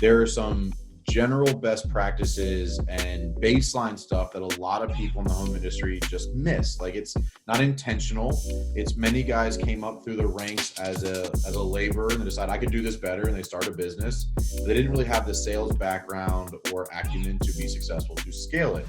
there are some general best practices and baseline stuff that a lot of people in the home industry just miss. Like, it's not intentional. It's many guys came up through the ranks as a laborer and they decide I could do this better, and they start a business. They didn't really have the sales background or acumen to be successful to scale it.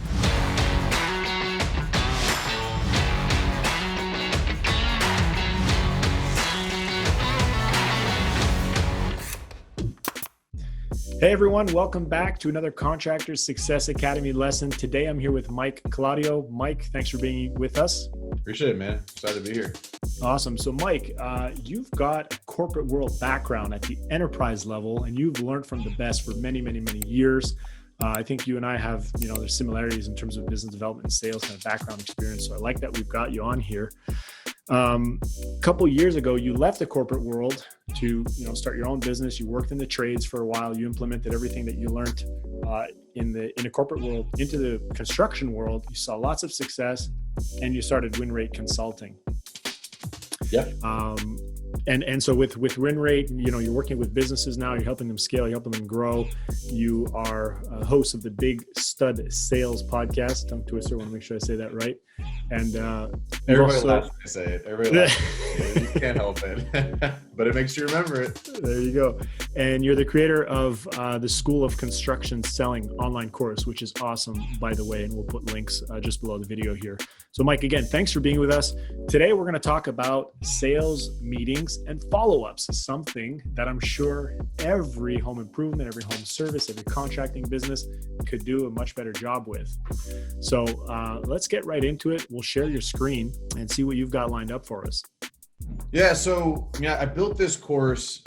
Hey everyone, welcome back to another Contractor Success Academy lesson. Today I'm here with Claudio. Mike, thanks for being with us. Appreciate it, man. Excited to be here. Awesome. So Mike, you've got a corporate world background at the enterprise level, and you've learned from the best for many years. I think you and I have, there's similarities in terms of business development and sales kind of background experience. So I like that we've got you on here. A couple years ago, you left the corporate world to, start your own business. You worked in the trades for a while. You implemented everything that you learned in the corporate world into the construction world. You saw lots of success, and you started Win Rate Consulting. Yeah. And so with Win Rate, you're working with businesses now. You're helping them scale. You're helping them grow. You are a host of the Big Stud Sales podcast. Tongue twister. I want to make sure I say that right. And everybody laughs when I say it. Everybody laughs. You can't help it, but it makes you remember it. There you go. And you're the creator of the School of Construction Selling online course, which is awesome, by the way. And we'll put links just below the video here. So Mike, again, thanks for being with us. Today, we're going to talk about sales meetings and follow-ups, something that I'm sure every home improvement, every home service, every contracting business could do a much better job with. So let's get right into it. We'll share your screen and see what you've got lined up for us. Yeah, so I built this course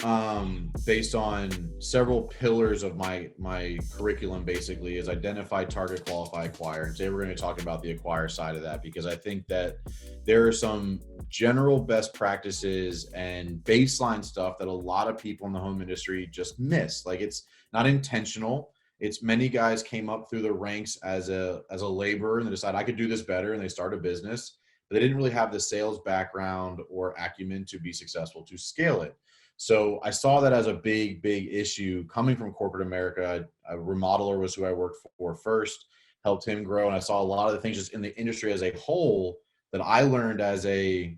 based on several pillars of my curriculum. Basically, is identify, target, qualify, acquire. And today we're going to talk about the acquire side of that, because I think that there are some general best practices and baseline stuff that a lot of people in the home industry just miss. Like, it's not intentional. It's many guys came up through the ranks as a laborer and they decide I could do this better, and they start a business. They didn't really have the sales background or acumen to be successful to scale it. So I saw that as a big issue coming from corporate America. A remodeler was who I worked for first, helped him grow. And I saw a lot of the things just in the industry as a whole that I learned as a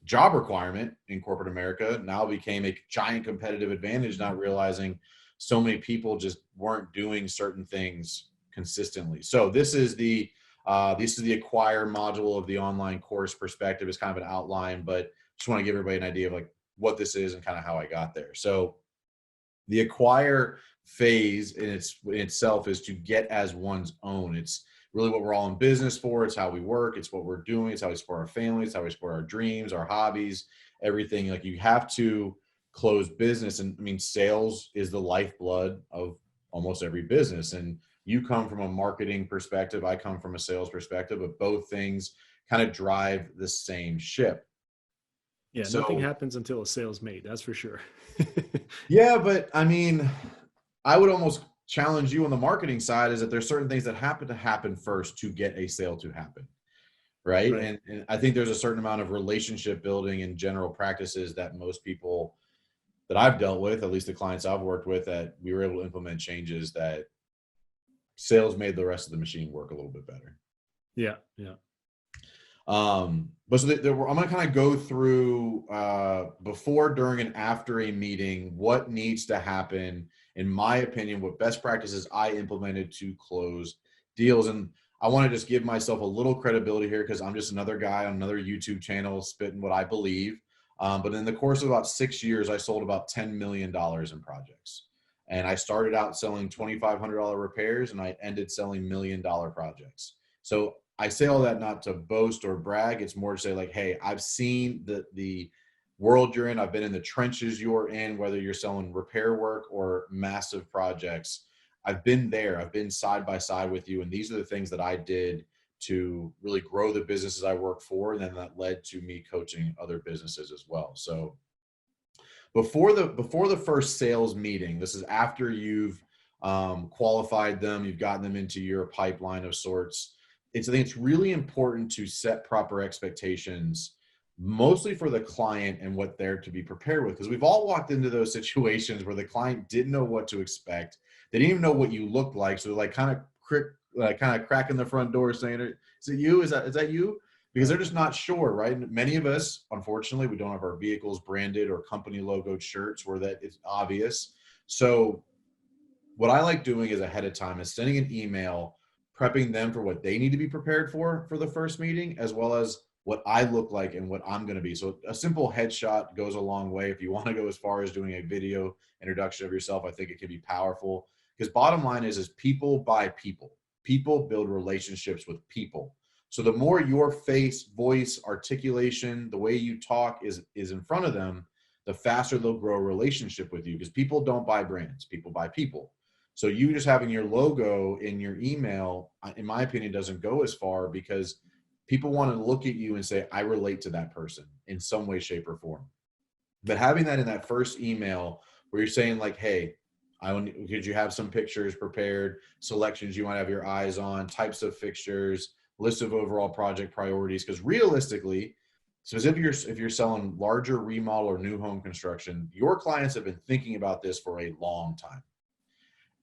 job requirement in corporate America now became a giant competitive advantage, not realizing so many people just weren't doing certain things consistently. So this is the acquire module of the online course perspective. Is kind of an outline, but just want to give everybody an idea of like what this is and kind of how I got there. So the acquire phase in itself is to get as one's own. It's really what we're all in business for. It's how we work. It's what we're doing. It's how we support our families, how we support our dreams, our hobbies, everything. Like, you have to close business. And I mean, sales is the lifeblood of almost every business. And you come from a marketing perspective, I come from a sales perspective, but both things kind of drive the same ship. Yeah, so nothing happens until a sale's made, that's for sure. Yeah, but I mean, I would almost challenge you on the marketing side is that there's certain things that have to happen first to get a sale to happen, right? And I think there's a certain amount of relationship building and general practices that most people that I've dealt with, at least the clients I've worked with, that we were able to implement changes that sales made the rest of the machine work a little bit better. Yeah. But so I'm going to kind of go through before, during, and after a meeting, what needs to happen, in my opinion, what best practices I implemented to close deals. And I want to just give myself a little credibility here, because I'm just another guy on another YouTube channel spitting what I believe. But in the course of about 6 years, I sold about $10 million in projects. And I started out selling $2,500 repairs, and I ended selling $1 million projects. So I say all that not to boast or brag. It's more to say, like, hey, I've seen the world you're in. I've been in the trenches you're in, whether you're selling repair work or massive projects. I've been there. I've been side by side with you. And these are the things that I did to really grow the businesses I work for. And then that led to me coaching other businesses as well. So before the first sales meeting, this is after you've qualified them, you've gotten them into your pipeline of sorts. I think it's really important to set proper expectations mostly for the client and what they're to be prepared with. Because we've all walked into those situations where the client didn't know what to expect. They didn't even know what you looked like. So they're like kind of cracking the front door saying, is it you? Is that you? Because they're just not sure, right? And many of us, unfortunately, we don't have our vehicles branded or company logoed shirts where that it's obvious. So what I like doing is ahead of time is sending an email, prepping them for what they need to be prepared for the first meeting, as well as what I look like and what I'm going to be. So a simple headshot goes a long way. If you want to go as far as doing a video introduction of yourself, I think it can be powerful, because bottom line is people buy people. People build relationships with people. So the more your face, voice, articulation, the way you talk is in front of them, the faster they'll grow a relationship with you, because people don't buy brands, people buy people. So you just having your logo in your email, in my opinion, doesn't go as far, because people want to look at you and say, I relate to that person in some way, shape, or form. But having that in that first email where you're saying like, hey, could you have some pictures prepared, selections you might have your eyes on, types of fixtures, list of overall project priorities? Because realistically, specifically if you're selling larger remodel or new home construction, your clients have been thinking about this for a long time.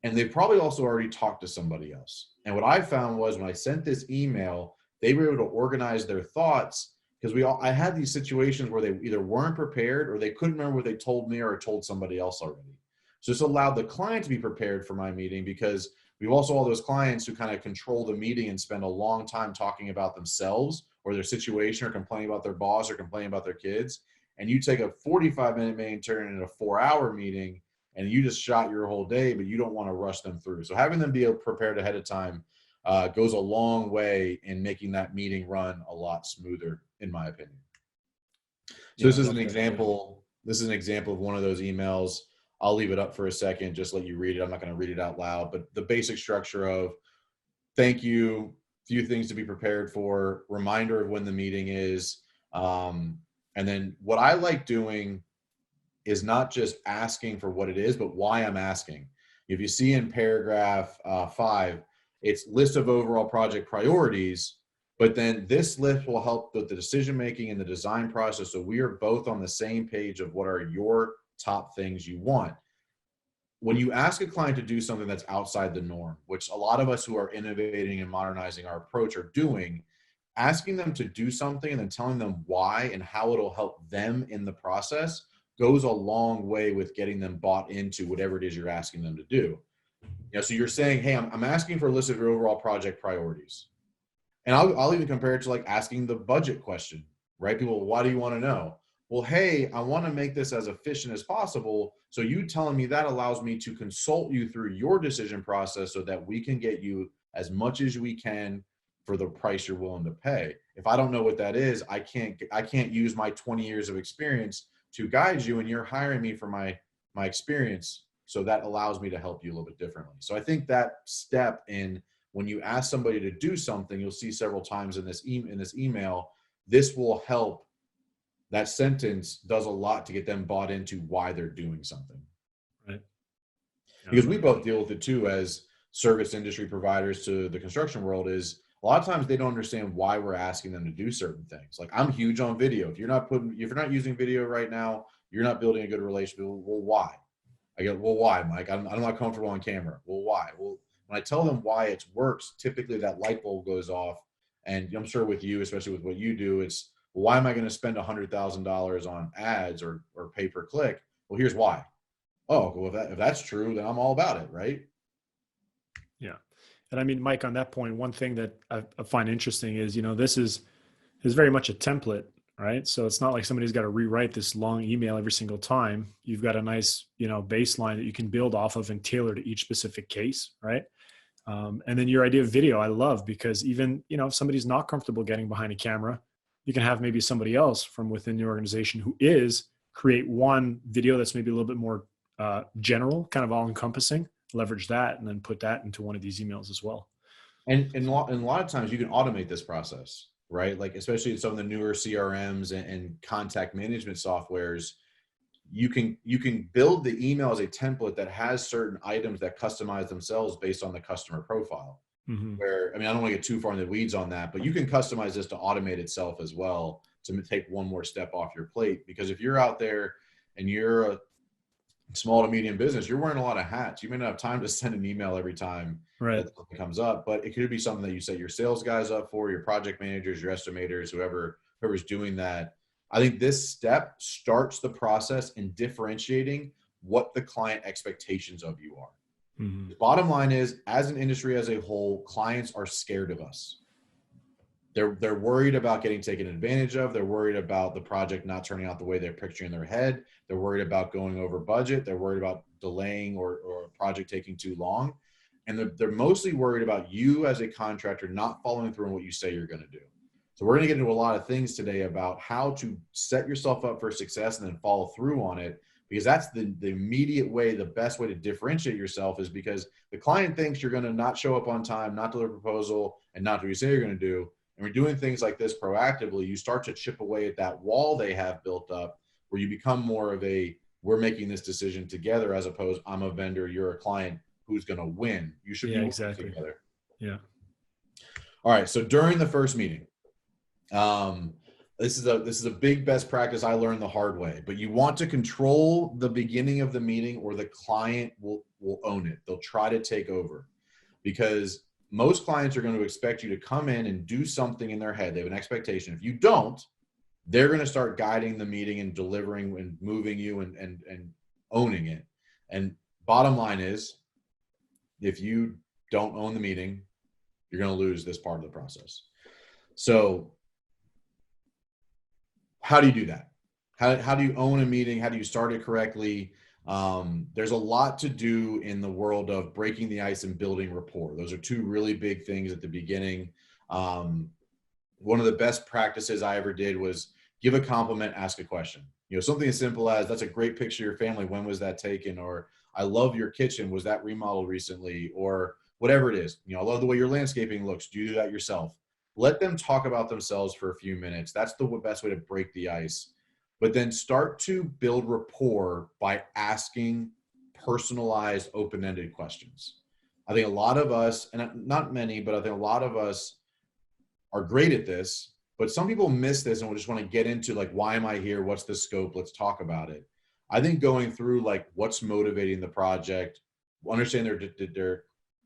And they've probably also already talked to somebody else. And what I found was when I sent this email, they were able to organize their thoughts, because I had these situations where they either weren't prepared or they couldn't remember what they told me or told somebody else already. So this allowed the client to be prepared for my meeting, because we've also all those clients who kind of control the meeting and spend a long time talking about themselves or their situation, or complaining about their boss, or complaining about their kids. And you take a 45-minute meeting, turn it into a 4-hour meeting, and you just shot your whole day, but you don't want to rush them through. So having them be prepared ahead of time goes a long way in making that meeting run a lot smoother, in my opinion. So this is an example. This is an example of one of those emails. I'll leave it up for a second, just let you read it. I'm not going to read it out loud, but the basic structure of thank you, few things to be prepared for, reminder of when the meeting is. And then what I like doing is not just asking for what it is, but why I'm asking. If you see in paragraph 5, it's list of overall project priorities, but then this list will help with the decision-making and the design process. So we are both on the same page of what are your top things you want. When you ask a client to do something that's outside the norm, which a lot of us who are innovating and modernizing our approach are doing, asking them to do something and then telling them why and how it'll help them in the process goes a long way with getting them bought into whatever it is you're asking them to do. So you're saying, hey, I'm asking for a list of your overall project priorities. And I'll even compare it to like asking the budget question, right? People, why do you want to know? Well, hey, I want to make this as efficient as possible. So you telling me that allows me to consult you through your decision process so that we can get you as much as we can for the price you're willing to pay. If I don't know what that is, I can't use my 20 years of experience to guide you, and you're hiring me for my experience. So that allows me to help you a little bit differently. So I think that step in when you ask somebody to do something, you'll see several times in this email, this will help. That sentence does a lot to get them bought into why they're doing something. Right. Yeah. Because we both deal with it too as service industry providers to the construction world, is a lot of times they don't understand why we're asking them to do certain things. Like I'm huge on video. If you're not using video right now, you're not building a good relationship. Well, why? I go, well, why, Mike? I'm not comfortable on camera. Well, why? Well, when I tell them why it works, typically that light bulb goes off. And I'm sure with you, especially with what you do, it's, well, why am I going to spend $100,000 on ads or pay per click? Well, here's why. Oh, well, if that's true, then I'm all about it, right? Yeah. And I mean, Mike, on that point, one thing that I find interesting is, this is very much a template, right? So it's not like somebody's got to rewrite this long email every single time. You've got a nice, baseline that you can build off of and tailor to each specific case, right? And then your idea of video, I love, because even, if somebody's not comfortable getting behind a camera, you can have maybe somebody else from within your organization who is, create one video that's maybe a little bit more general, kind of all encompassing, leverage that, and then put that into one of these emails as well. And a lot of times you can automate this process, right? Like, especially in some of the newer CRMs and contact management softwares, you can build the email as a template that has certain items that customize themselves based on the customer profile. Mm-hmm. Where, I don't want to get too far in the weeds on that, but you can customize this to automate itself as well to take one more step off your plate. Because if you're out there and you're a small to medium business, you're wearing a lot of hats. You may not have time to send an email every time that something comes up, but it could be something that you set your sales guys up for, your project managers, your estimators, whoever's doing that. I think this step starts the process in differentiating what the client expectations of you are. Mm-hmm. The bottom line is, as an industry as a whole, clients are scared of us. They're worried about getting taken advantage of. They're worried about the project not turning out the way they're picturing in their head. They're worried about going over budget. They're worried about delaying or a project taking too long. And they're mostly worried about you as a contractor not following through on what you say you're going to do. So we're going to get into a lot of things today about how to set yourself up for success and then follow through on it, because that's the immediate way, the best way to differentiate yourself is because the client thinks you're going to not show up on time, not deliver a proposal, and not do what you say you're going to do. And we're doing things like this proactively. You start to chip away at that wall they have built up, where you become more of a, we're making this decision together, as opposed, I'm a vendor, you're a client, who's going to win. You should be working together. Yeah. All right. So during the first meeting, this is a big best practice I learned the hard way, but you want to control the beginning of the meeting, or the client will own it. They'll try to take over, because most clients are going to expect you to come in and do something in their head. They have an expectation. If you don't, they're going to start guiding the meeting and delivering and moving you and owning it. And bottom line is, if you don't own the meeting, you're going to lose this part of the process. So how do you do that? How do you own a meeting? How do you start it correctly? There's a lot to do in the world of breaking the ice and building rapport. Those are two really big things at the beginning. One of the best practices I ever did was give a compliment, ask a question. Something as simple as, that's a great picture of your family. When was that taken? Or, I love your kitchen. Was that remodeled recently? Or whatever it is. I love the way your landscaping looks. Do you do that yourself? Let them talk about themselves for a few minutes. That's the best way to break the ice. But then start to build rapport by asking personalized, open-ended questions. I think a lot of us, and not many, but I think a lot of us are great at this, but some people miss this and will just want to get into like, why am I here? What's the scope? Let's talk about it. I think going through like what's motivating the project, understand their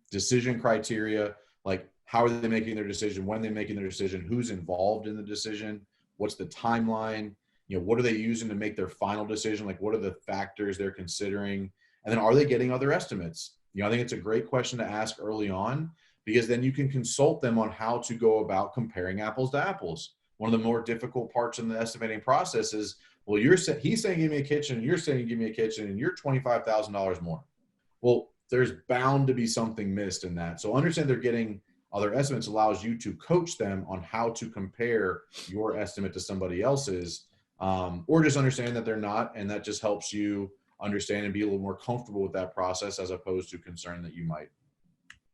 decision criteria, like how are they making their decision, when they're making their decision, who's involved in the decision, what's the timeline, what are they using to make their final decision? Like, what are the factors they're considering? And then, are they getting other estimates? I think it's a great question to ask early on, because then you can consult them on how to go about comparing apples to apples. One of the more difficult parts in the estimating process is, well, he's saying give me a kitchen, you're saying give me a kitchen, and you're $25,000 more. Well, there's bound to be something missed in that. So understand they're getting other estimates allows you to coach them on how to compare your estimate to somebody else's, or just understand that they're not, and that just helps you understand and be a little more comfortable with that process, as opposed to concerned that you might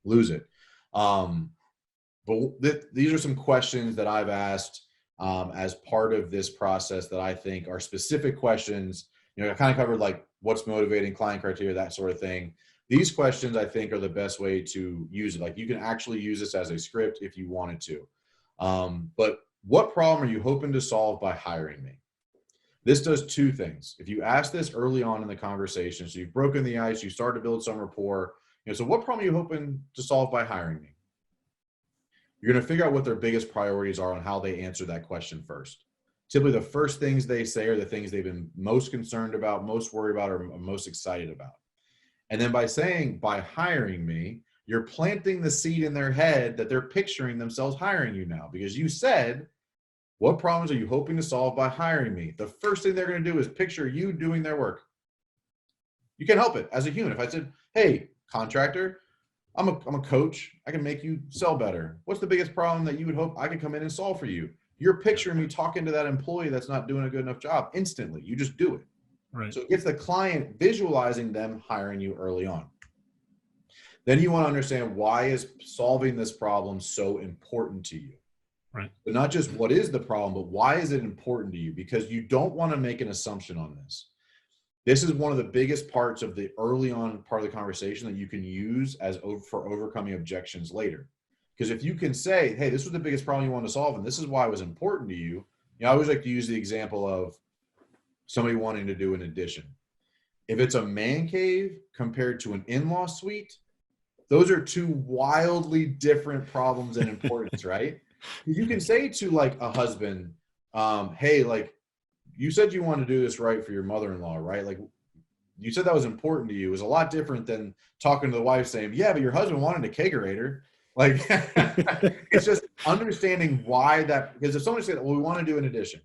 lose it. But these are some questions that I've asked as part of this process that I think are specific questions. I kind of covered like what's motivating, client criteria, that sort of thing. These questions I think are the best way to use it. Like, you can actually use this as a script if you wanted to. But what problem are you hoping to solve by hiring me? This does two things. If you ask this early on in the conversation, so you've broken the ice, you start to build some rapport. So what problem are you hoping to solve by hiring me? You're going to figure out what their biggest priorities are on how they answer that question first. Typically, the first things they say are the things they've been most concerned about, most worried about, or most excited about. And then by hiring me, you're planting the seed in their head that they're picturing themselves hiring you now, because you said, what problems are you hoping to solve by hiring me? The first thing they're going to do is picture you doing their work. You can't help it as a human. If I said, hey, contractor, I'm a coach. I can make you sell better. What's the biggest problem that you would hope I could come in and solve for you? You're picturing me talking to that employee that's not doing a good enough job instantly. You just do it. Right. So it gets the client visualizing them hiring you early on. Then you want to understand, why is solving this problem so important to you? Right. But not just what is the problem, but why is it important to you? Because you don't want to make an assumption on this. This is one of the biggest parts of the early on part of the conversation that you can use for overcoming objections later. Because if you can say, hey, this was the biggest problem you want to solve, and this is why it was important to you, I always like to use the example of somebody wanting to do an addition. If it's a man cave compared to an in-law suite, those are two wildly different problems and importance, right? You can say to like a husband, hey, like you said you want to do this right for your mother-in-law, right? Like you said that was important to you. It was a lot different than talking to the wife saying, yeah, but your husband wanted a kegerator. Like it's just understanding why that, because if someone said, well, we want to do an addition.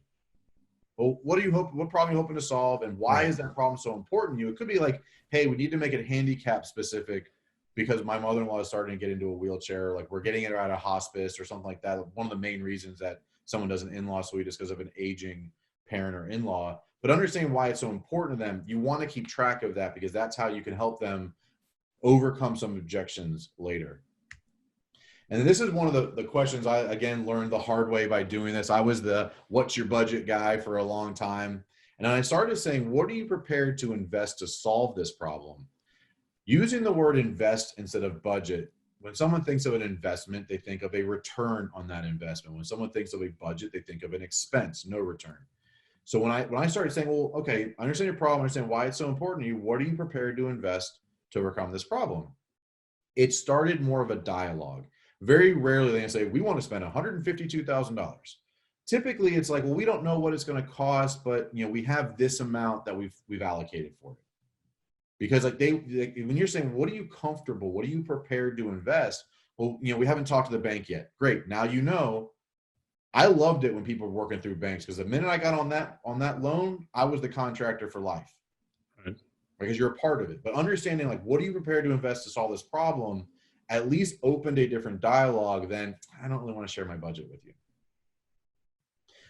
Well, what problem are you hoping to solve? And why is that problem so important to you? It could be like, hey, we need to make it handicap specific because my mother-in-law is starting to get into a wheelchair. Like we're getting her out of hospice or something like that. One of the main reasons that someone does an in-law suite is because of an aging parent or in-law. But understanding why it's so important to them, you want to keep track of that because that's how you can help them overcome some objections later. And this is one of the questions I, again, learned the hard way by doing this. I was the what's your budget guy for a long time. And I started saying, what are you prepared to invest to solve this problem? Using the word invest instead of budget. When someone thinks of an investment, they think of a return on that investment. When someone thinks of a budget, they think of an expense, no return. So when I started saying, well, okay, I understand your problem, I understand why it's so important to you. What are you prepared to invest to overcome this problem? It started more of a dialogue. Very rarely they say, we want to spend $152,000. Typically it's like, well, we don't know what it's going to cost, but we have this amount that we've allocated for it. Because when you're saying, what are you comfortable? What are you prepared to invest? Well, we haven't talked to the bank yet. Great. Now, I loved it when people were working through banks because the minute I got on that loan, I was the contractor for life. Right. Because you're a part of it. But understanding like, what are you prepared to invest to solve this problem? At least opened a different dialogue than I don't really want to share my budget with you.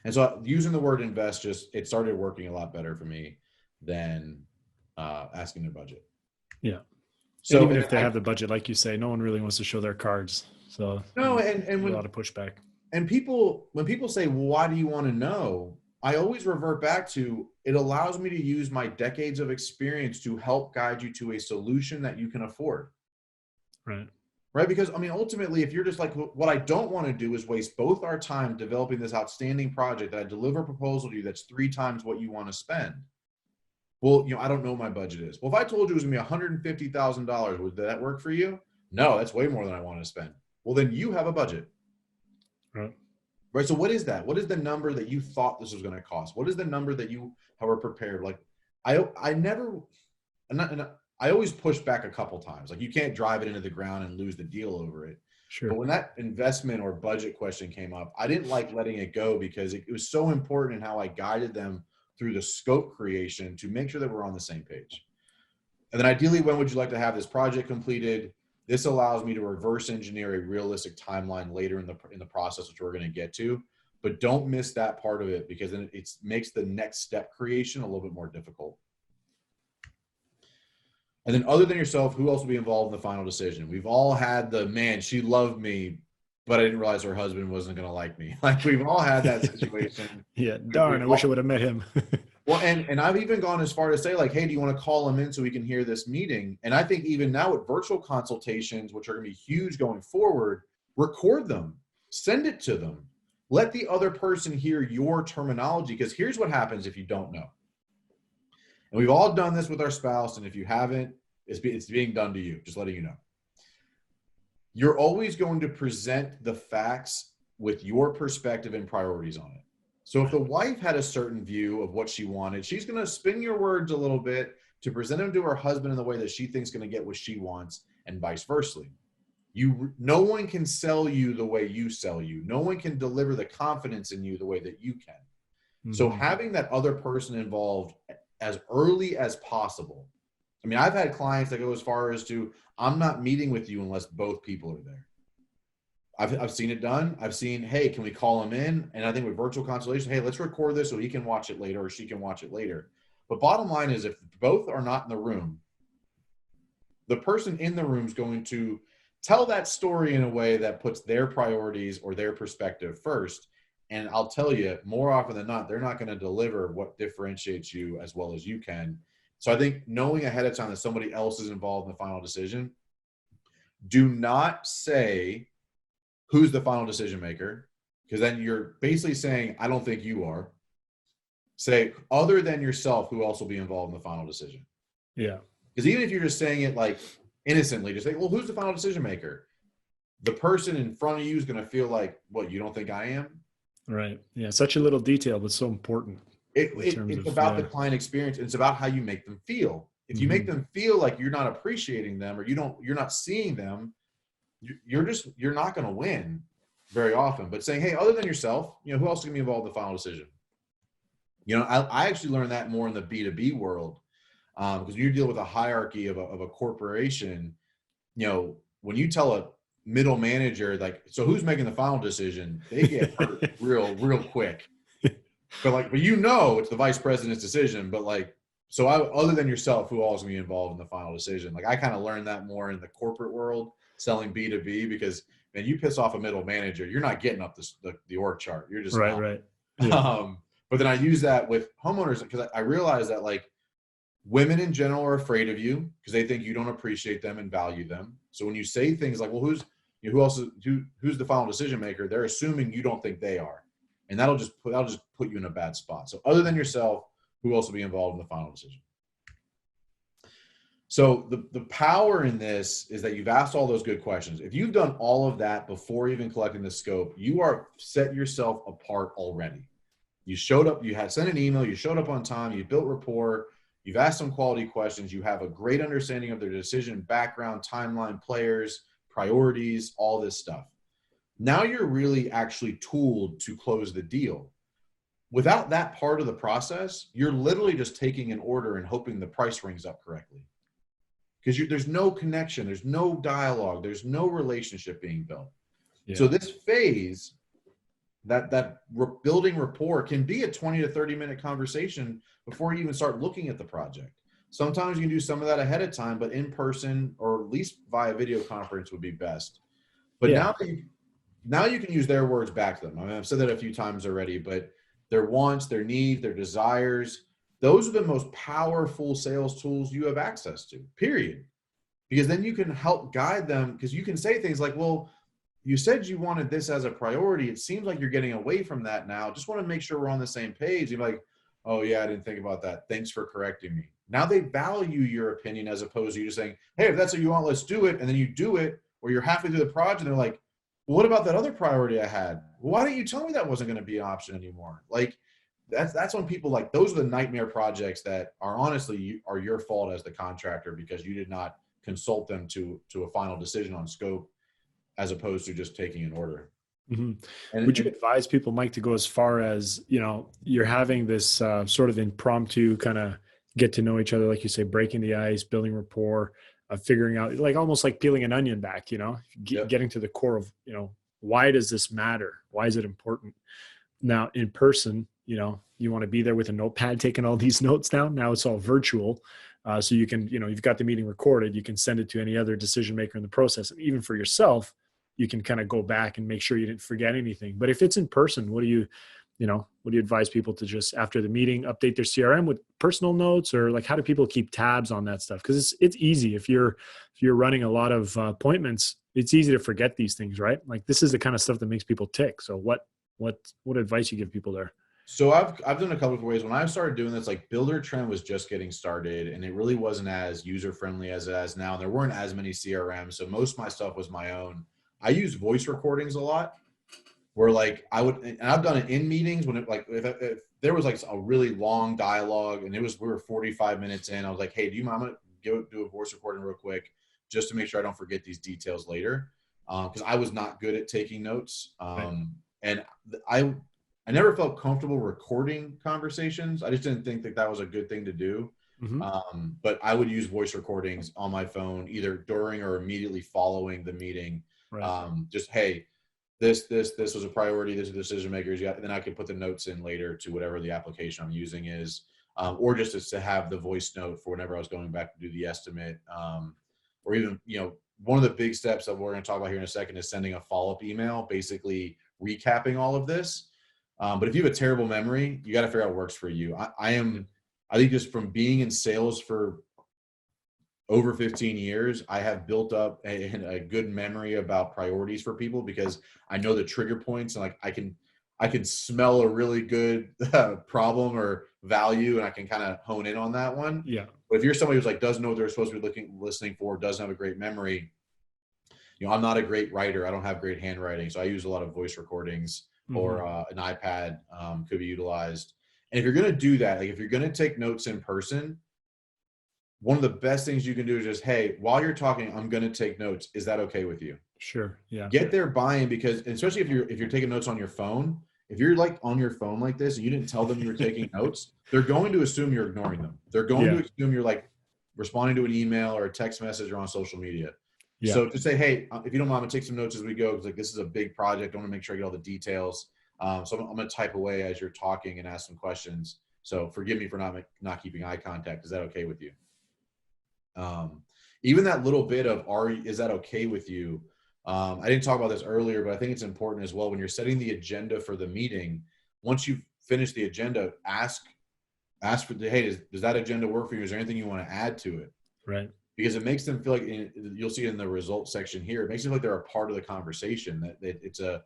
And so using the word invest, it started working a lot better for me than asking their budget. Yeah. So and even if they have the budget, like you say, no one really wants to show their cards. So no, and a lot of pushback. And when people say, well, why do you want to know? I always revert back to, it allows me to use my decades of experience to help guide you to a solution that you can afford. Right. Because ultimately, if you're just like, what I don't want to do is waste both our time developing this outstanding project that I deliver a proposal to you that's 3 times what you want to spend. Well, I don't know what my budget is. Well, if I told you it was going to be $150,000, would that work for you? No, that's way more than I want to spend. Well, then you have a budget. Right. So what is that? What is the number that you thought this was going to cost? What is the number that you were prepared? Like I always push back a couple times. Like you can't drive it into the ground and lose the deal over it. Sure. But when that investment or budget question came up, I didn't like letting it go because it was so important in how I guided them through the scope creation to make sure that we're on the same page. And then ideally, when would you like to have this project completed? This allows me to reverse engineer a realistic timeline later in the process, which we're going to get to. But don't miss that part of it because then it makes the next step creation a little bit more difficult. And then other than yourself, who else will be involved in the final decision? We've all had man, she loved me, but I didn't realize her husband wasn't going to like me. Like we've all had that situation. Yeah, darn, I wish I would have met him. Well, and I've even gone as far to say like, hey, do you want to call him in so we can hear this meeting? And I think even now with virtual consultations, which are going to be huge going forward, record them, send it to them. Let the other person hear your terminology because here's what happens if you don't know. And we've all done this with our spouse. And if you haven't, it's being done to you, just letting you know. You're always going to present the facts with your perspective and priorities on it. So if the wife had a certain view of what she wanted, she's going to spin your words a little bit to present them to her husband in the way that she thinks going to get what she wants and vice versa. No one can sell you the way you sell you. No one can deliver the confidence in you the way that you can. Mm-hmm. So having that other person involved as early as possible. I've had clients that go as far as to, I'm not meeting with you unless both people are there. I've seen it done. I've seen, hey, can we call him in? And I think with virtual consultation, hey, let's record this so he can watch it later or she can watch it later. But bottom line is if both are not in the room, the person in the room is going to tell that story in a way that puts their priorities or their perspective first. And I'll tell you, more often than not, they're not going to deliver what differentiates you as well as you can. So I think knowing ahead of time that somebody else is involved in the final decision, do not say who's the final decision maker, because then you're basically saying, I don't think you are. Say, other than yourself, who else will be involved in the final decision? Yeah. Because even if you're just saying it like innocently, just say, well, who's the final decision maker? The person in front of you is going to feel like, what, you don't think I am? Right. Yeah. Such a little detail, but so important in terms It's of, about the client experience. It's about how you make them feel. If you make them feel like you're not appreciating them, or you're not seeing them, you're not going to win very often. But saying, hey, other than yourself, who else is going to be involved in the final decision? I actually learned that more in the B2B world, because you deal with a hierarchy of a corporation. When you tell a middle manager, like, so who's making the final decision, they get hurt real quick. But it's the vice president's decision. But other than yourself, who all is going to be involved in the final decision? Like, I kind of learned that more in the corporate world, selling B2B, because man, you piss off a middle manager, you're not getting up the org chart. You're just not. right. Yeah. But then I use that with homeowners, because I realize that women in general are afraid of you because they think you don't appreciate them and value them. So when you say things like, well, who's the final decision maker? They're assuming you don't think they are. And that'll just put you in a bad spot. So other than yourself, who else will be involved in the final decision? So the power in this is that you've asked all those good questions. If you've done all of that before even collecting the scope, you are set yourself apart already. You showed up, you had sent an email, you showed up on time, you built rapport, you've asked some quality questions, you have a great understanding of their decision, background, timeline, players, priorities, all this stuff. Now you're really actually tooled to close the deal. Without that part of the process, you're literally just taking an order and hoping the price rings up correctly. Because there's no connection, there's no dialogue, there's no relationship being built. Yeah. So this phase, that building rapport, can be a 20 to 30 minute conversation before you even start looking at the project. Sometimes you can do some of that ahead of time, but in person or at least via video conference would be best. But now you can use their words back to them. I mean, I've said that a few times already, but their wants, their needs, their desires, those are the most powerful sales tools you have access to, period. Because then you can help guide them, because you can say things like, well, you said you wanted this as a priority. It seems like you're getting away from that now. Just want to make sure we're on the same page. You're like, oh yeah, I didn't think about that. Thanks for correcting me. Now they value your opinion, as opposed to you just saying, hey, if that's what you want, let's do it. And then you do it, or you're halfway through the project and they're like, well, what about that other priority I had? Why didn't you tell me that wasn't going to be an option anymore? Like, that's when people, like, those are the nightmare projects that are honestly are your fault as the contractor, because you did not consult them to a final decision on scope, as opposed to just taking an order. Mm-hmm. And would you advise people, Mike, to go as far as, you're having this sort of impromptu kind of get to know each other, like you say, breaking the ice, building rapport, figuring out, like almost like peeling an onion back, getting to the core of, why does this matter? Why is it important? Now in person, you want to be there with a notepad taking all these notes down. Now it's all virtual. So you can, you've got the meeting recorded. You can send it to any other decision maker in the process. And even for yourself, you can kind of go back and make sure you didn't forget anything. But if it's in person, what do you advise people to just, after the meeting, update their CRM with personal notes, or like, how do people keep tabs on that stuff? Because it's easy. If you're running a lot of appointments, it's easy to forget these things, right? Like, this is the kind of stuff that makes people tick. So what advice you give people there? So I've done a couple of ways. When I started doing this, like, Builder Trend was just getting started, and it really wasn't as user friendly as it is now. There weren't as many CRMs, so most of my stuff was my own. I use voice recordings a lot, where like and I've done it in meetings when if there was like a really long dialogue and we were 45 minutes in, I was like, hey, do you mind? I'm gonna do a voice recording real quick just to make sure I don't forget these details later, because I was not good at taking notes, and I never felt comfortable recording conversations. I just didn't think that was a good thing to do. Mm-hmm. But I would use voice recordings on my phone, either during or immediately following the meeting. Right. Just, hey, this was a priority. This is the decision makers. Yeah, and then I could put the notes in later to whatever the application I'm using is, or just to have the voice note for whenever I was going back to do the estimate, or even, one of the big steps that we're going to talk about here in a second is sending a follow-up email, basically recapping all of this. But if you have a terrible memory, you got to figure out what works for you. I think just from being in sales for over 15 years, I have built up a good memory about priorities for people, because I know the trigger points, and like I can smell a really good problem or value, and I can kind of hone in on that one. Yeah. But if you're somebody who's like doesn't know what they're supposed to be listening for, doesn't have a great memory, I'm not a great writer. I don't have great handwriting, so I use a lot of voice recordings, or an iPad could be utilized. And if you're going to do that, like if you're going to take notes in person, one of the best things you can do is just, hey, while you're talking, I'm going to take notes. Is that okay with you? Sure. Yeah. Get their buy-in, because especially if you're taking notes on your phone, if you're like on your phone like this and you didn't tell them you were taking notes, they're going to assume you're ignoring them. They're going to assume you're like responding to an email or a text message or on social media. Yeah. So to say, hey, if you don't mind, I'm gonna take some notes as we go, because like this is a big project. I want to make sure I get all the details. So I'm gonna type away as you're talking and ask some questions. So forgive me for not keeping eye contact. Is that okay with you? Even that little bit of is that okay with you? I didn't talk about this earlier, but I think it's important as well. When you're setting the agenda for the meeting, once you've finished the agenda, ask for hey, does that agenda work for you? Is there anything you want to add to it? Right. Because it makes them feel like, you'll see it in the results section here, it makes them feel like they're a part of the conversation, that it's a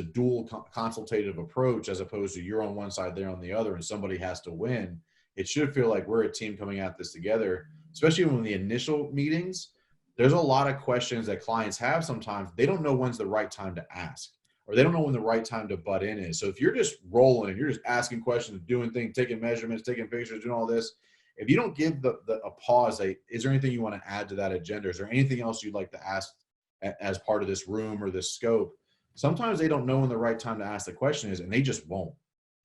dual consultative approach, as opposed to you're on one side, they're on the other, and somebody has to win. It should feel like we're a team coming at this together, especially when the initial meetings, there's a lot of questions that clients have. Sometimes they don't know when's the right time to ask, or they don't know when the right time to butt in is. So if you're just rolling and you're just asking questions, doing things, taking measurements, taking pictures, doing all this, if you don't give a pause, is there anything you want to add to that agenda? Is there anything else you'd like to ask as part of this room or this scope? Sometimes they don't know when the right time to ask the question is, and they just won't,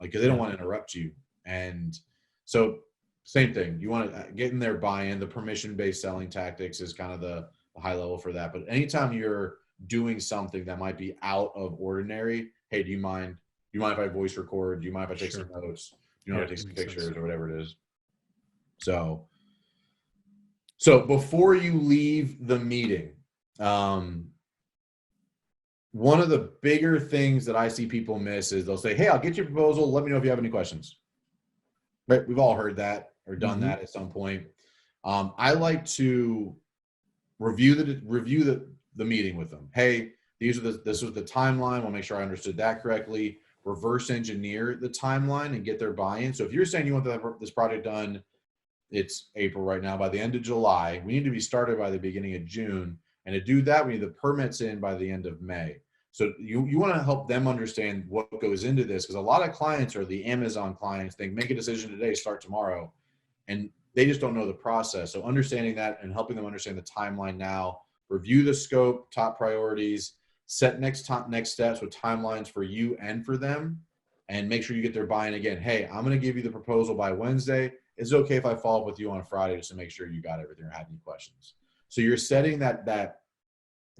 like, because they don't want to interrupt you. And so same thing, you want to get in their buy-in. The permission-based selling tactics is kind of the high level for that. But anytime you're doing something that might be out of ordinary, hey, do you mind if I voice record? Do you mind if I take some notes? Do you know, I take some pictures or whatever it is? So before you leave the meeting, one of the bigger things that I see people miss is they'll say, hey, I'll get your proposal. Let me know if you have any questions. Right? We've all heard that or done that at some point. I like to review the meeting with them. Hey, this was the timeline. We'll make sure I understood that correctly. Reverse engineer the timeline and get their buy-in. So if you're saying you want this project done, it's April right now, by the end of July, we need to be started by the beginning of June. And to do that, we need the permits in by the end of May. So you want to help them understand what goes into this, because a lot of clients, or the Amazon clients, think make a decision today, start tomorrow, and they just don't know the process. So understanding that and helping them understand the timeline now, review the scope, top priorities, set next steps with timelines for you and for them, and make sure you get their buy-in again. Hey, I'm going to give you the proposal by Wednesday. Is it okay if I follow up with you on Friday just to make sure you got everything or had any questions? So you're setting that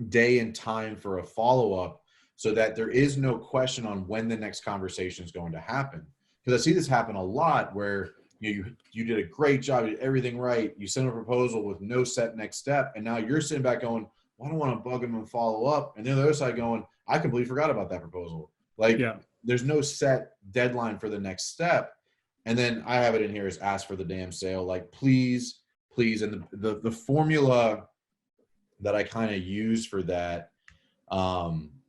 day and time for a follow-up, so that there is no question on when the next conversation is going to happen. Because I see this happen a lot, where you did a great job, you did everything right, you sent a proposal with no set next step, and now you're sitting back going, well, I don't want to bug them and follow up. And then the other side going, I completely forgot about that proposal. Like, there's no set deadline for the next step. And then I have it in here as ask for the damn sale. Like, please. And the formula that I kind of use for that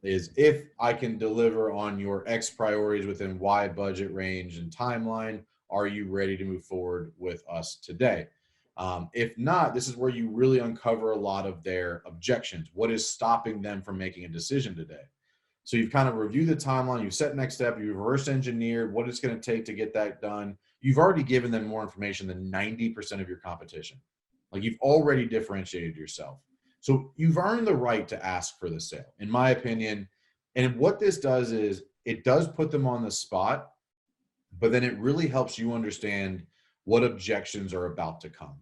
is, if I can deliver on your X priorities within Y budget range and timeline, are you ready to move forward with us today? If not, this is where you really uncover a lot of their objections. What is stopping them from making a decision today? So you've kind of reviewed the timeline, you've set next step, you've reverse engineered what it's going to take to get that done. You've already given them more information than 90% of your competition. Like, you've already differentiated yourself. So you've earned the right to ask for the sale, in my opinion. And what this does is, it does put them on the spot, but then it really helps you understand what objections are about to come.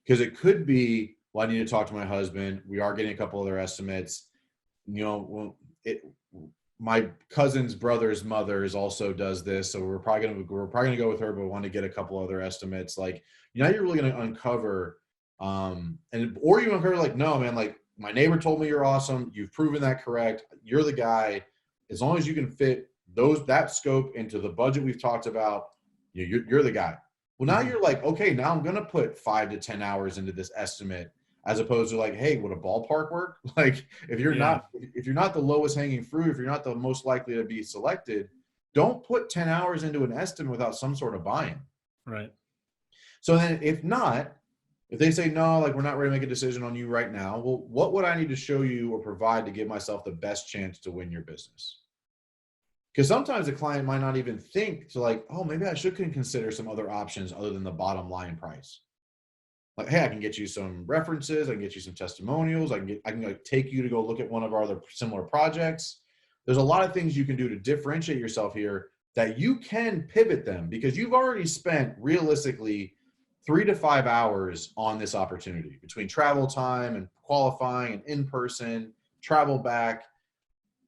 Because it could be, well, I need to talk to my husband. We are getting a couple other estimates. My cousin's brother's mother also does this, so we're probably gonna go with her, but we want to get a couple other estimates. Like, you're really gonna uncover, or you uncover, like, no, man, like, my neighbor told me you're awesome. You've proven that correct. You're the guy. As long as you can fit that scope into the budget we've talked about, you're the guy. Well, now you're like, okay, now I'm going to put 5 to 10 hours into this estimate, as opposed to like, hey, would a ballpark work? Like if you're Yeah. not the lowest hanging fruit, if you're not the most likely to be selected, don't put 10 hours into an estimate without some sort of buy-in. Right. So then if they say, no, like we're not ready to make a decision on you right now, well, what would I need to show you or provide to give myself the best chance to win your business? Because sometimes the client might not even think to like, oh, maybe I should consider some other options other than the bottom line price. Like, hey, I can get you some references, I can get you some testimonials, I can like take you to go look at one of our other similar projects. There's a lot of things you can do to differentiate yourself here that you can pivot them, because you've already spent realistically 3 to 5 hours on this opportunity between travel time and qualifying and in person, travel back.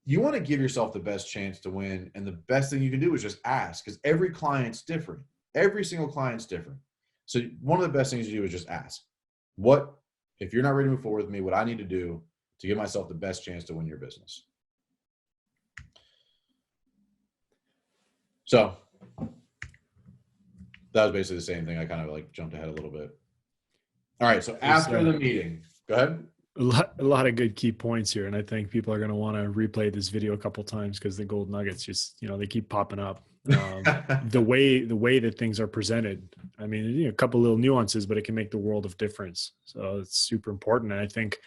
You want to give yourself the best chance to win. And the best thing you can do is just ask, because every client's different. Every single client's different. So one of the best things to do is just ask, what, if you're not ready to move forward with me, what I need to do to give myself the best chance to win your business. So that was basically the same thing. I kind of like jumped ahead a little bit. All right. So after the meeting, go ahead. A lot of good key points here. And I think people are going to want to replay this video a couple times because the gold nuggets just, they keep popping up. The way that things are presented. I mean, a couple little nuances, but it can make the world of difference. So it's super important. And I think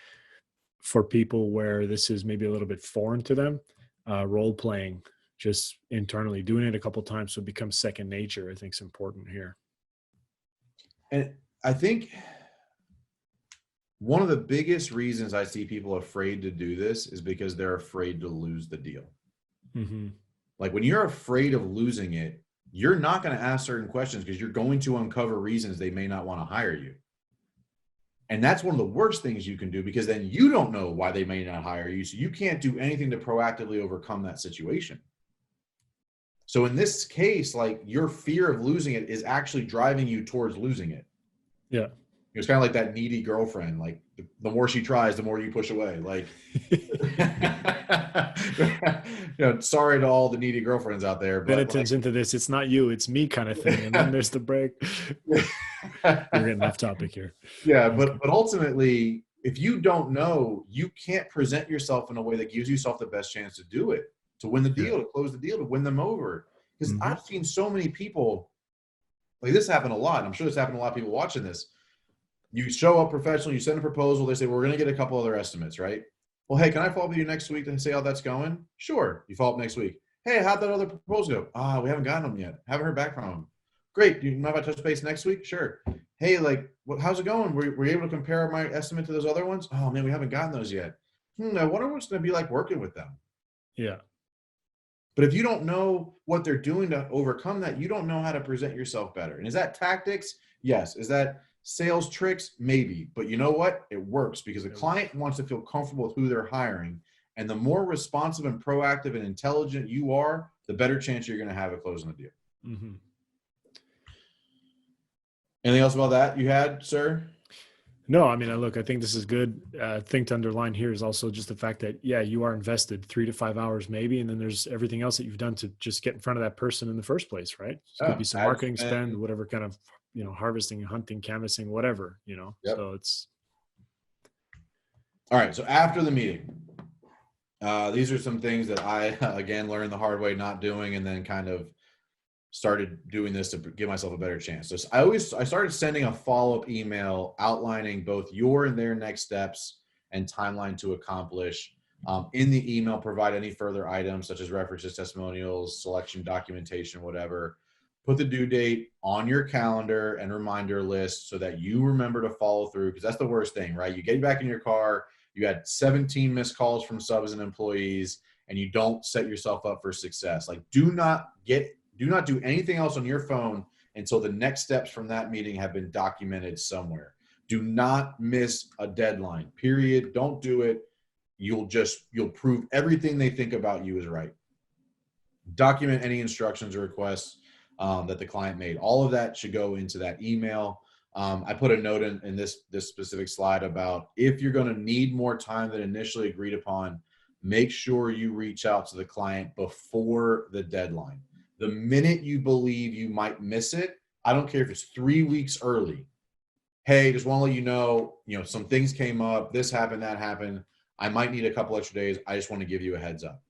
for people where this is maybe a little bit foreign to them, role playing, just internally doing it a couple times so it becomes second nature, I think is important here. And I think one of the biggest reasons I see people afraid to do this is because they're afraid to lose the deal. Mm-hmm. Like when you're afraid of losing it, you're not going to ask certain questions because you're going to uncover reasons they may not want to hire you. And that's one of the worst things you can do, because then you don't know why they may not hire you. So you can't do anything to proactively overcome that situation. So in this case, like your fear of losing it is actually driving you towards losing it. Yeah. It's kind of like that needy girlfriend. Like the more she tries, the more you push away. Like, sorry to all the needy girlfriends out there, but then it turns into this, it's not you, it's me kind of thing. And then there's the break. We're getting off topic here. Yeah. But ultimately, if you don't know, you can't present yourself in a way that gives yourself the best chance to do it, to win the deal, to close the deal, to win them over. Because I've seen so many people, like this happen a lot. And I'm sure this happened to a lot of people watching this. You show up professionally, you send a proposal, they say, we're going to get a couple other estimates, right? Well, hey, can I follow up with you next week and say how that's going? Sure. You follow up next week. Hey, how'd that other proposal go? We haven't gotten them yet. Haven't heard back from them. Great. Do you mind if I touch base next week? Sure. Hey, like, how's it going? Were you able to compare my estimate to those other ones? Oh, man, we haven't gotten those yet. I wonder what's going to be like working with them. Yeah. But if you don't know what they're doing to overcome that, you don't know how to present yourself better. And is that tactics? Yes. Is that sales tricks? Maybe. But you know what? It works because the client wants to feel comfortable with who they're hiring. And the more responsive and proactive and intelligent you are, the better chance you're going to have of closing the deal. Mm-hmm. Anything else about that you had, sir? No, I mean, look, I think this is good. Thing to underline here is also just the fact that, you are invested 3 to 5 hours maybe, and then there's everything else that you've done to just get in front of that person in the first place, right? It could be some marketing spend, whatever kind of, harvesting, hunting, canvassing, whatever, Yep. So it's. All right. So after the meeting, these are some things that I, again, learned the hard way not doing, and then kind of started doing this to give myself a better chance. So I started sending a follow-up email outlining both your and their next steps and timeline to accomplish. In the email, provide any further items such as references, testimonials, selection, documentation, whatever. Put the due date on your calendar and reminder list so that you remember to follow through, because that's the worst thing, right? You get back in your car, you had 17 missed calls from subs and employees, and you don't set yourself up for success. Like, do not do anything else on your phone until the next steps from that meeting have been documented somewhere. Do not miss a deadline, period. Don't do it. You'll prove everything they think about you is right. Document any instructions or requests that the client made. All of that should go into that email. I put a note in this specific slide about if you're going to need more time than initially agreed upon, make sure you reach out to the client before the deadline. The minute you believe you might miss it, I don't care if it's 3 weeks early. Hey, just want to let you know, some things came up, this happened, that happened. I might need a couple extra days. I just want to give you a heads up.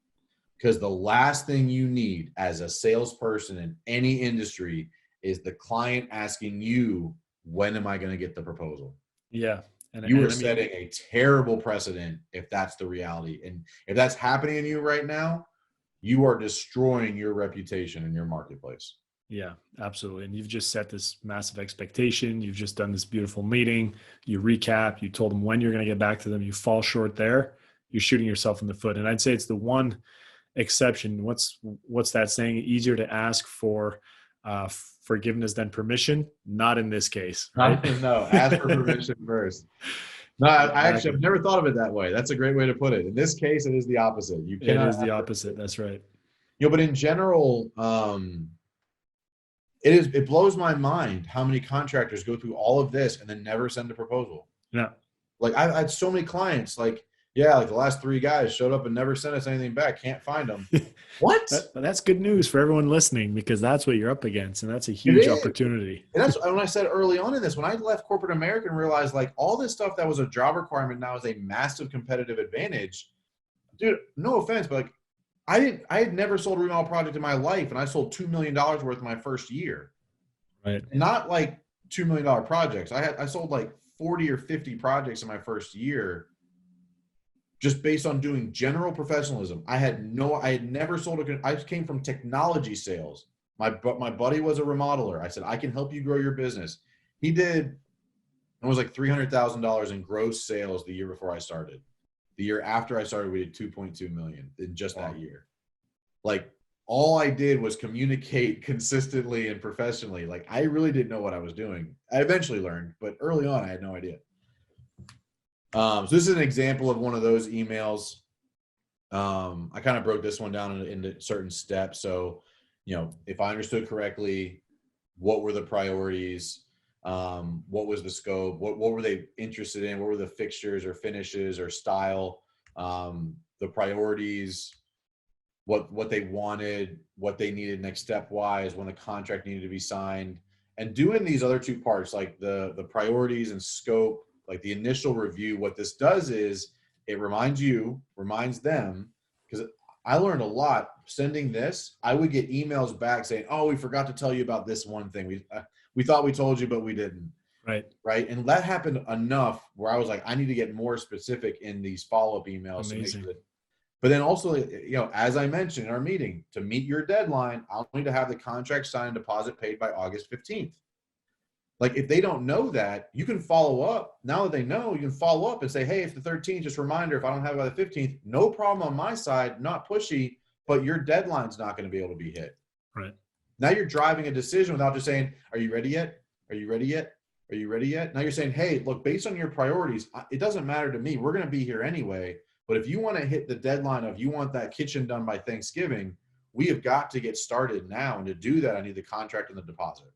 Because the last thing you need as a salesperson in any industry is the client asking you, when am I going to get the proposal? Yeah. You are setting a terrible precedent if that's the reality. And if that's happening to you right now, you are destroying your reputation in your marketplace. Yeah, absolutely. And you've just set this massive expectation. You've just done this beautiful meeting. You recap, you told them when you're going to get back to them. You fall short there, you're shooting yourself in the foot. And I'd say it's the one exception. What's that saying? Easier to ask for forgiveness than permission. Not in this case, right? No, ask for permission first. No, I've never thought of it that way. That's a great way to put it. In this case, it is the opposite. It is the opposite. That's right. But in general, it blows my mind how many contractors go through all of this and then never send a proposal. Yeah. Like I had so many clients, like the last 3 guys showed up and never sent us anything back. Can't find them. What? That's good news for everyone listening, because that's what you're up against. And that's a huge opportunity. And that's when I said early on in this, when I left corporate America and realized like all this stuff that was a job requirement now is a massive competitive advantage. Dude, no offense, but like I had never sold a remodel project in my life, and I sold $2 million worth my first year. Right. Not like $2 million projects. I sold like 40 or 50 projects in my first year, just based on doing general professionalism. I had never sold I came from technology sales. My buddy was a remodeler. I said, I can help you grow your business. He did, it was like $300,000 in gross sales the year before I started. The year after I started, we did 2.2 million in just that year. Like all I did was communicate consistently and professionally. Like I really didn't know what I was doing. I eventually learned, but early on I had no idea. So this is an example of one of those emails. I kind of broke this one down into certain steps. So, if I understood correctly, what were the priorities? What was the scope? What were they interested in? What were the fixtures or finishes or style? The priorities, what they wanted, what they needed next step wise, when the contract needed to be signed, and doing these other 2 parts, like the priorities and scope. Like the initial review, what this does is it reminds them, because I learned a lot sending this. I would get emails back saying, oh, we forgot to tell you about this one thing. We thought we told you, but we didn't. Right. And that happened enough where I was like, I need to get more specific in these follow-up emails. Amazing. To make sure but then also, as I mentioned in our meeting, to meet your deadline, I'll need to have the contract signed, deposit paid by August 15th. Like if they don't know that, you can follow up. Now that they know, you can follow up and say, hey, it's the 13th, just a reminder, if I don't have it by the 15th, no problem on my side, not pushy, but your deadline's not going to be able to be hit. Right. Now you're driving a decision without just saying, are you ready yet? Are you ready yet? Are you ready yet? Now you're saying, hey, look, based on your priorities, it doesn't matter to me. We're going to be here anyway. But if you want to hit the deadline of you want that kitchen done by Thanksgiving, we have got to get started now. And to do that, I need the contract and the deposit.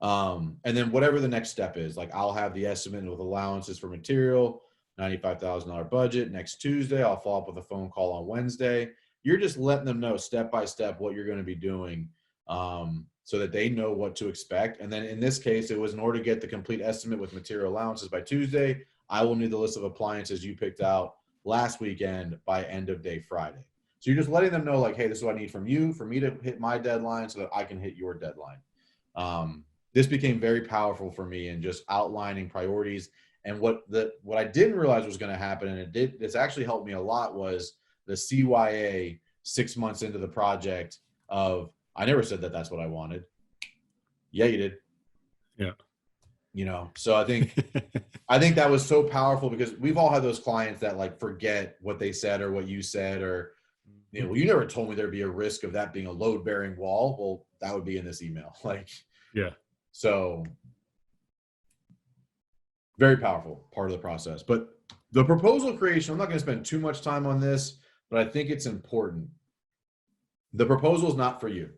And then whatever the next step is, like I'll have the estimate with allowances for material, $95,000 budget next Tuesday. I'll follow up with a phone call on Wednesday. You're just letting them know step by step what you're going to be doing, so that they know what to expect. And then in this case, it was in order to get the complete estimate with material allowances by Tuesday, I will need the list of appliances you picked out last weekend by end of day Friday. So you're just letting them know like, hey, this is what I need from you for me to hit my deadline so that I can hit your deadline. This became very powerful for me in just outlining priorities. And what I didn't realize was going to happen, and this actually helped me a lot, was the CYA 6 months into the project of, I never said that that's what I wanted. Yeah, you did. Yeah. So I think that was so powerful, because we've all had those clients that like forget what they said or what you said, or, well, you never told me there'd be a risk of that being a load bearing wall. Well, that would be in this email. Like, yeah. So very powerful part of the process. But the proposal creation, I'm not going to spend too much time on this, but I think it's important. The proposal is not for you.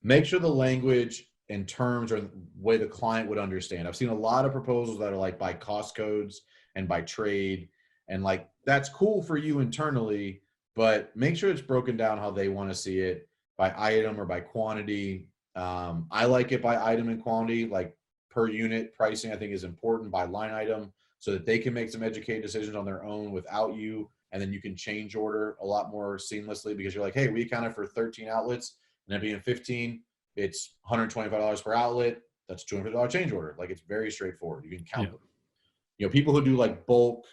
Make sure the language and terms are the way the client would understand. I've seen a lot of proposals that are like by cost codes and by trade, and like that's cool for you internally, but make sure it's broken down how they want to see it, by item or by quantity. I like it by item and quantity, like per unit pricing, I think is important by line item so that they can make some educated decisions on their own without you. And then you can change order a lot more seamlessly because you're like, hey, we accounted for 13 outlets and then being 15, it's $125 per outlet. That's $250 change order. Like it's very straightforward. You can count them. People who do like bulk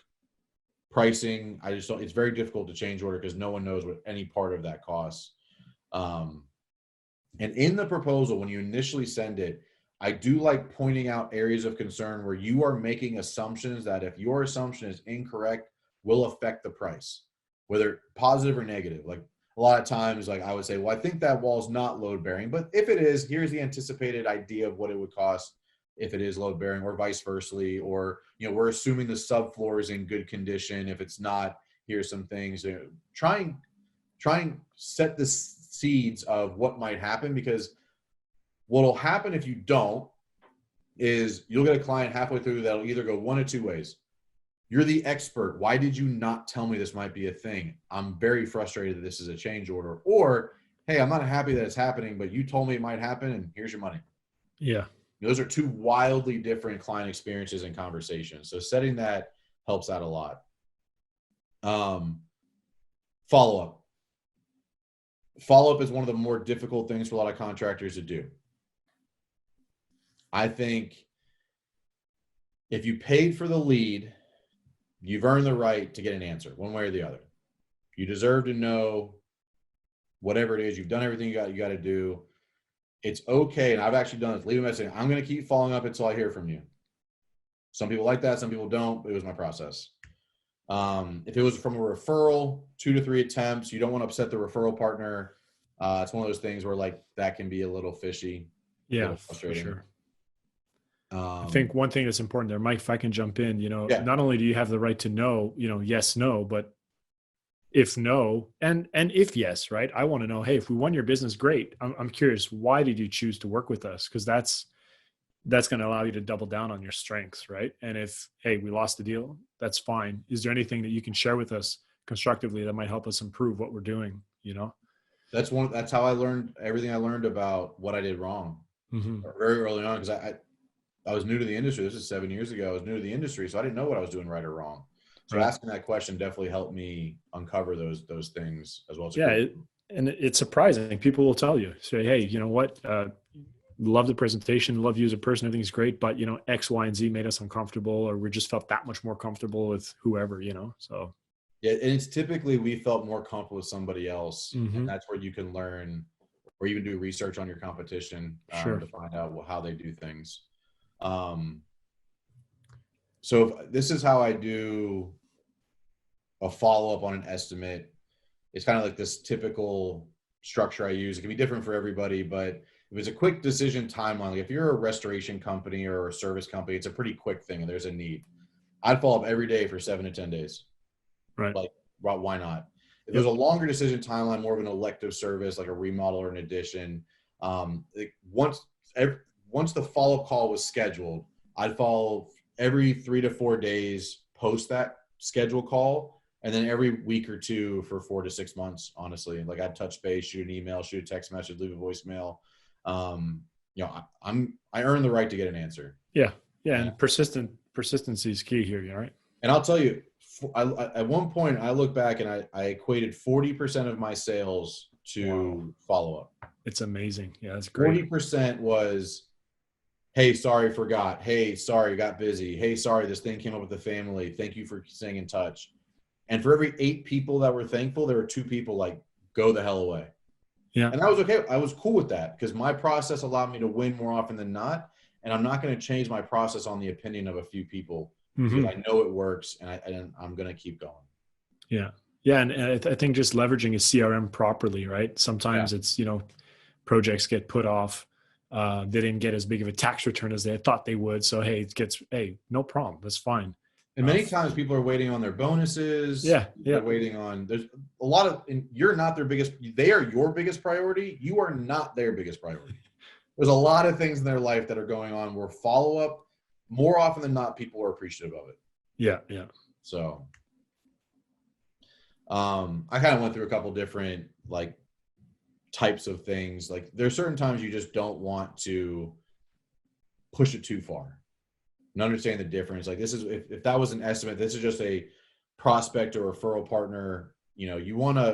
pricing, I just don't, it's very difficult to change order because no one knows what any part of that costs. And in the proposal, when you initially send it, I do like pointing out areas of concern where you are making assumptions that if your assumption is incorrect, will affect the price, whether positive or negative. Like a lot of times, like I would say, well, I think that wall is not load bearing, but if it is, here's the anticipated idea of what it would cost if it is load bearing, or vice versa. Or, we're assuming the subfloor is in good condition. If it's not, here's some things. Try and set the seeds of what might happen, because what'll happen if you don't is you'll get a client halfway through that'll either go one of two ways. You're the expert. Why did you not tell me this might be a thing? I'm very frustrated that this is a change order. Or, hey, I'm not happy that it's happening, but you told me it might happen and here's your money. Yeah. Those are two wildly different client experiences and conversations. So setting that helps out a lot. Follow-up. Follow-up is one of the more difficult things for a lot of contractors to do. I think if you paid for the lead, you've earned the right to get an answer one way or the other. You deserve to know whatever it is. You've done everything you got to do. It's okay. And I've actually done this. Leave a message. I'm going to keep following up until I hear from you. Some people like that. Some people don't. It was my process. If it was from a referral, 2 to 3 attempts, you don't want to upset the referral partner. It's one of those things where like that can be a little fishy. Yeah, for sure. I think one thing that's important there, Mike, if I can jump in, not only do you have the right to know, yes, no, but if no, and if yes, right? I want to know, hey, if we won your business, great. I'm curious, why did you choose to work with us? Because that's going to allow you to double down on your strengths, right? And if, hey, we lost the deal, that's fine. Is there anything that you can share with us constructively that might help us improve what we're doing? That's how I learned everything I learned about what I did wrong very early on. Because I was new to the industry. This is 7 years ago. I was new to the industry, so I didn't know what I was doing right or wrong. So asking that question definitely helped me uncover those things as well. And it's surprising. People will tell you, say, hey, you know what? Love the presentation, love you as a person, everything's great, but X, Y, and Z made us uncomfortable, or we just felt that much more comfortable with whoever, so. Yeah. And it's typically, we felt more comfortable with somebody else. And that's where you can learn or even do research on your competition to find out how they do things. So this is how I do a follow-up on an estimate. It's kind of like this typical structure I use. It can be different for everybody, but if it's a quick decision timeline, like if you're a restoration company or a service company, it's a pretty quick thing and there's a need. I'd follow up every day for 7 to 10 days. Right. Like, why not? If there's a longer decision timeline, more of an elective service, like a remodel or an addition, once the follow-up call was scheduled, I'd follow every 3 to 4 days post that schedule call. And then every week or two for 4 to 6 months, honestly, like I'd touch base, shoot an email, shoot a text message, leave a voicemail. I earn the right to get an answer. Yeah. And persistency is key here. Right. And I'll tell you, at one point I look back and I equated 40% of my sales to follow up. It's amazing. Yeah. That's great. 40% was, hey, sorry, forgot. Hey, sorry, got busy. Hey, sorry, this thing came up with the family. Thank you for staying in touch. And for every 8 people that were thankful, there were 2 people like, go the hell away. Yeah. And that was okay. I was cool with that because my process allowed me to win more often than not. And I'm not going to change my process on the opinion of a few people because I know it works and I'm going to keep going. Yeah. Yeah. And I think just leveraging a CRM properly, right? Sometimes it's, projects get put off. They didn't get as big of a tax return as they thought they would. So, hey, no problem. That's fine. And many times people are waiting on their bonuses. They're waiting on, there's a lot of, and you're not their biggest, they are your biggest priority. You are not their biggest priority. There's a lot of things in their life that are going on where follow-up, more often than not, people are appreciative of it. Yeah. So I kind of went through a couple different like types of things. Like there's certain times you just don't want to push it too far and understand the difference. Like this is, if that was an estimate, this is just a prospect or referral partner. You know,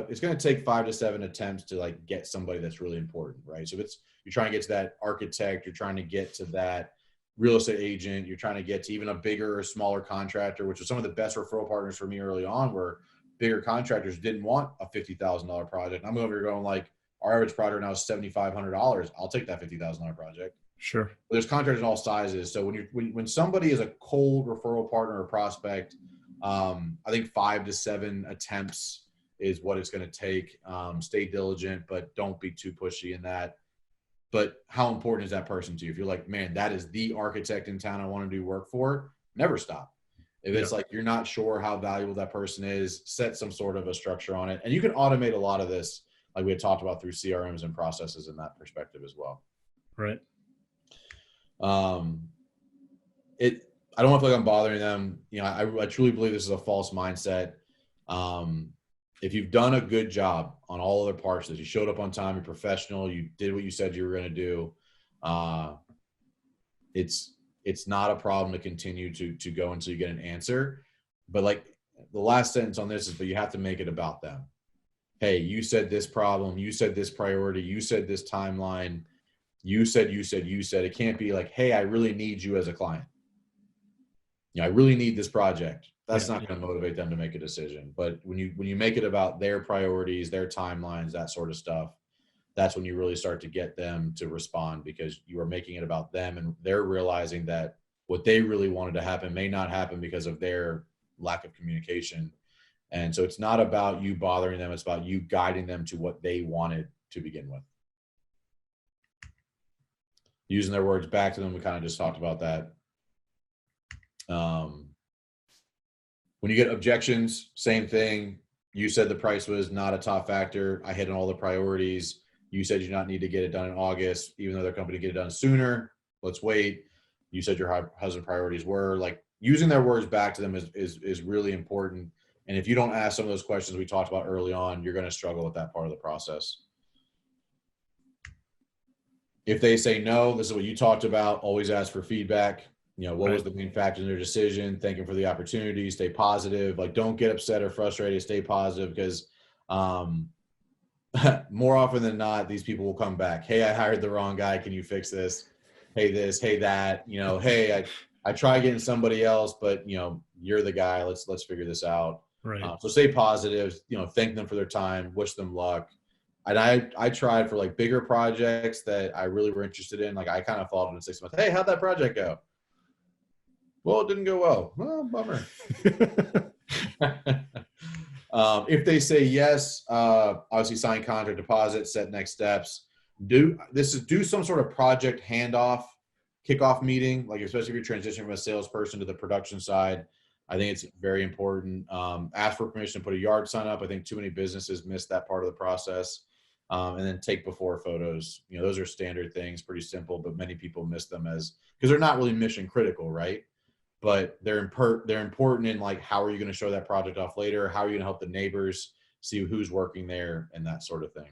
it's going to take 5 to 7 attempts to like get somebody that's really important, right? So if you're trying to get to that architect, you're trying to get to that real estate agent, you're trying to get to even a bigger or smaller contractor, which was some of the best referral partners for me early on, where bigger contractors didn't want a $50,000 project. I'm over here going like, our average project now is $7,500. I'll take that $50,000 project. Sure. But there's contractors in all sizes. So when somebody is a cold referral partner or prospect, I think 5 to 7 attempts is what it's going to take. Stay diligent, but don't be too pushy in that. But how important is that person to you? If you're like, man, that is the architect in town I want to do work for, never stop. If it's like you're not sure how valuable that person is, set some sort of a structure on it. And you can automate a lot of this, like we had talked about, through CRMs and processes in that perspective as well. Right. I don't want to feel like I'm bothering them. You know, I truly believe this is a false mindset. If you've done a good job on all other parts, that you showed up on time, you're professional, you did what you said you were going to do, it's not a problem to continue to go until you get an answer. But like the last sentence on this is, but you have to make it about them. Hey, you said this problem, you said this priority, you said this timeline, you said. It can't be like, hey, I really need you as a client. You know, I really need this project. That's not going to motivate them to make a decision. But when you make it about their priorities, their timelines, that sort of stuff, that's when you really start to get them to respond, because you are making it about them and they're realizing that what they really wanted to happen may not happen because of their lack of communication. And so it's not about you bothering them. It's about you guiding them to what they wanted to begin with. Using their words back to them. We kind of just talked about that. When you get objections, same thing. You said the price was not a top factor. I hit on all the priorities. You said you do not need to get it done in August, even though their company get it done sooner. Let's wait. You said your husband priorities were, like, using their words back to them is really important. And if you don't ask some of those questions we talked about early on, you're going to struggle with that part of the process. If they say no, this is what you talked about. Always ask for feedback. You know, what was the main factor in their decision? Thank them for the opportunity. Stay positive. Like, don't get upset or frustrated. Stay positive, because more often than not, these people will come back. Hey, I hired the wrong guy. Can you fix this? Hey, this. Hey, that. You know, hey, I tried getting somebody else, but you know, you're the guy. Let's figure this out. Right. So stay positive. You know, thank them for their time. Wish them luck. And I tried for like bigger projects that I really were interested in. Like, I kind of followed in 6 months. Hey, how'd that project go? Well, it didn't go well. Well, bummer. If they say yes, obviously sign contract, deposit, set next steps. Do some sort of project handoff, kickoff meeting, like especially if you're transitioning from a salesperson to the production side. I think it's very important. Ask for permission to put a yard sign up. I think too many businesses miss that part of the process. And then take before photos. You know, those are standard things, pretty simple, but many people miss them because they're not really mission critical, right? But they're important in, like, how are you going to show that project off later? How are you going to help the neighbors see who's working there and that sort of thing?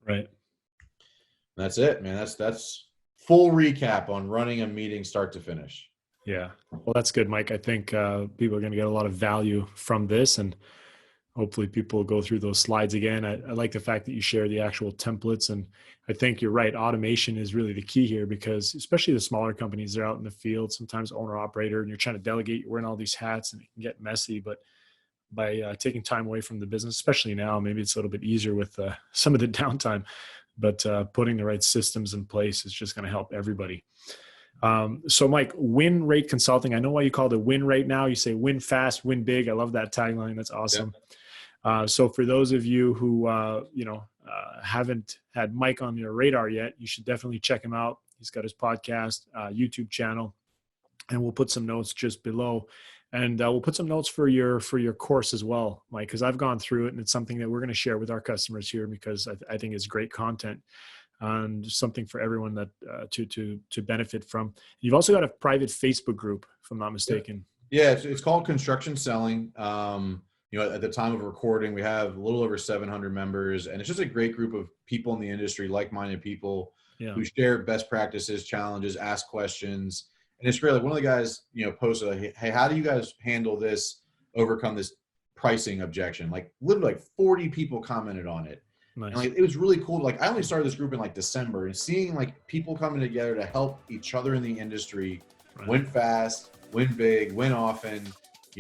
Right. And that's it, man. That's full recap on running a meeting start to finish. Yeah. Well, that's good, Mike. I think people are going to get a lot of value from this, and hopefully people will go through those slides again. I like the fact that you share the actual templates, and I think you're right. Automation is really the key here, because especially the smaller companies, they're out in the field, sometimes owner operator, and you're trying to delegate, you're wearing all these hats and it can get messy. But by taking time away from the business, especially now, maybe it's a little bit easier with some of the downtime, but putting the right systems in place is just going to help everybody. So Mike, win rate consulting. I know why you call it a win rate now. You say win fast, win big. I love that tagline. That's awesome. Yeah. So for those of you who, haven't had Mike on your radar yet, you should definitely check him out. He's got his podcast, YouTube channel, and we'll put some notes just below. And we'll put some notes for your course as well, Mike, because I've gone through it, and it's something that we're going to share with our customers here, because I think it's great content and something for everyone that to benefit from. You've also got a private Facebook group, if I'm not mistaken. Yeah, it's called Construction Selling. At the time of recording, we have a little over 700 members, and it's just a great group of people in the industry, like-minded people who share best practices, challenges, ask questions. And it's great. Like one of the guys, posted, like, hey, how do you guys handle this, overcome this pricing objection? Like literally like 40 people commented on it. Nice. And like, it was really cool. Like I only started this group in like December, and seeing like people coming together to help each other in the industry, win fast, win big, win often.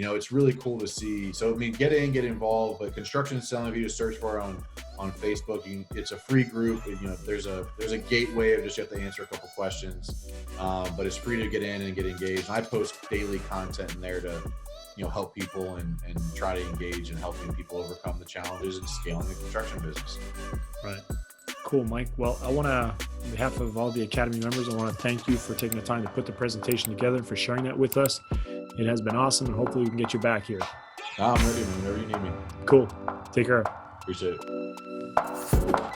It's really cool to see. So, get involved, but Construction Selling, if you just search for it on Facebook, it's a free group. There's a gateway of just you have to answer a couple questions, but it's free to get in and get engaged. And I post daily content in there to, help people and try to engage and helping people overcome the challenges and scaling the construction business. Right. Cool, Mike. Well, I want to, on behalf of all the Academy members, I want to thank you for taking the time to put the presentation together and for sharing that with us. It has been awesome, and hopefully we can get you back here. I'm ready, man. Whenever you need me. Cool. Take care. Appreciate it.